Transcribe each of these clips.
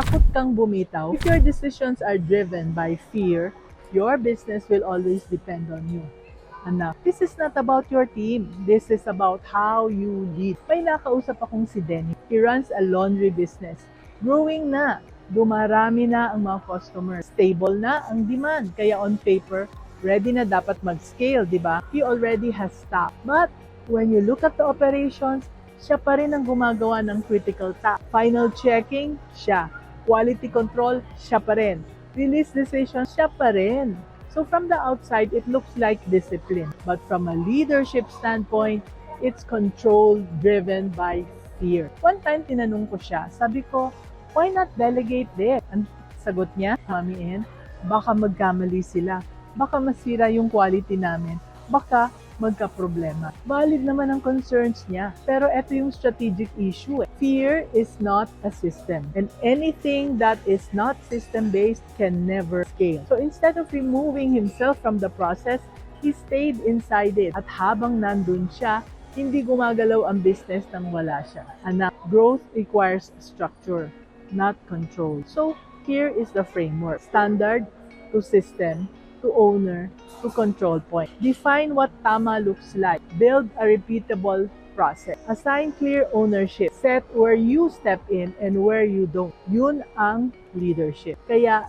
takot kang bumitaw. If your decisions are driven by fear, your business will always depend on you. Anak, this is not about your team. This is about how you lead. May nakausap akong si Denny. He runs a laundry business. Growing na. Dumarami na ang mga customers. Stable na ang demand. Kaya on paper, ready na dapat mag-scale, di ba? He already has stock. But when you look at the operations, siya pa rin ang gumagawa ng critical task. Final checking, siya. Quality control, siya pa rin. Release decision, siya pa rin. So from the outside, it looks like discipline. But from a leadership standpoint, it's control driven by fear. One time, tinanong ko siya, sabi ko, why not delegate this? Ang sagot niya, Mami N, baka magkamali sila. Baka masira yung quality namin. Baka magka-problema. Valid naman ang concerns niya. Pero ito yung strategic issue. Fear is not a system. And anything that is not system-based can never scale. So instead of removing himself from the process, he stayed inside it. At habang nandun siya, hindi gumagalaw ang business nang wala siya. Anak, growth requires structure, not control. So here is the framework. Standard to system, to owner, to control point. Define what tama looks like. Build a repeatable process. Assign clear ownership. Set where you step in and where you don't. Yun ang leadership. Kaya,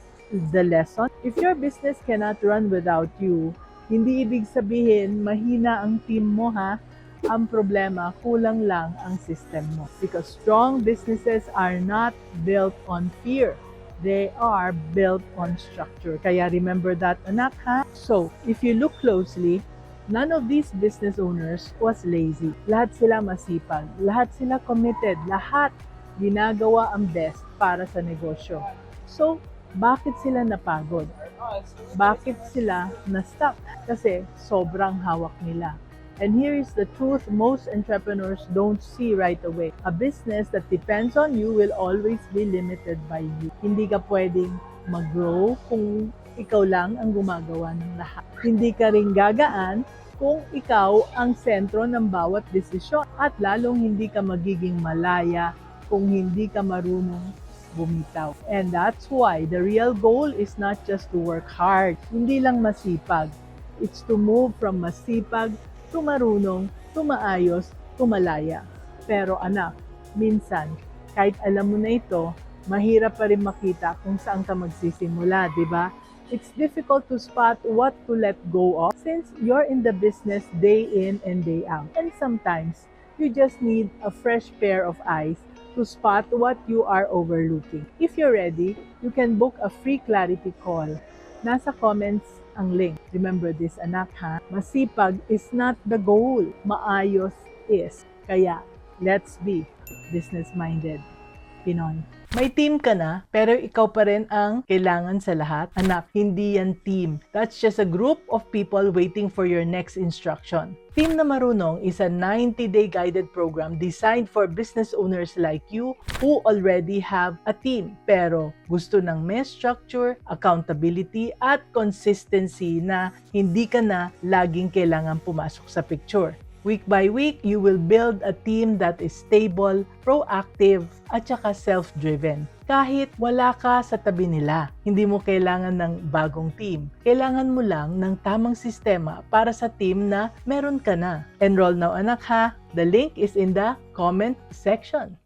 the lesson, if your business cannot run without you, hindi ibig sabihin mahina ang team mo ha. Ang problema, kulang lang ang system mo. Because strong businesses are not built on fear. They are built on structure. Kaya remember that, anak, ha? So, if you look closely, none of these business owners was lazy. Lahat sila masipag. Lahat sila committed. Lahat ginagawa ang best para sa negosyo. So, bakit sila napagod? Bakit sila na-stuck? Kasi sobrang hawak nila. And here is the truth most entrepreneurs don't see right away. A business that depends on you will always be limited by you. Hindi ka pwedeng mag-grow kung ikaw lang ang gumagawa ng lahat. Hindi ka rin gagaan kung ikaw ang sentro ng bawat desisyon. At lalong hindi ka magiging malaya kung hindi ka marunong bumitaw. And that's why the real goal is not just to work hard. Hindi lang masipag. It's to move from masipag to marunong, to maayos, to malaya. Pero anak, minsan, kahit alam mo na ito, mahirap pa rin makita kung saan ka magsisimula, di ba? It's difficult to spot what to let go of since you're in the business day in and day out. And sometimes, you just need a fresh pair of eyes to spot what you are overlooking. If you're ready, you can book a free clarity call. Nasa comments ang link. Remember this, anak, ha? Masipag is not the goal. Maayos is. Kaya, let's be business-minded Pinoy. May team ka na, pero ikaw pa rin ang kailangan sa lahat. Anak, hindi yan team. That's just a group of people waiting for your next instruction. Team na Marunong is a 90-day guided program designed for business owners like you who already have a team, pero gusto ng may structure, accountability, at consistency na hindi ka na laging kailangan pumasok sa picture. Week by week, you will build a team that is stable, proactive, at saka self-driven. Kahit wala ka sa tabi nila, hindi mo kailangan ng bagong team. Kailangan mo lang ng tamang sistema para sa team na meron ka na. Enroll now, anak, ha? The link is in the comment section.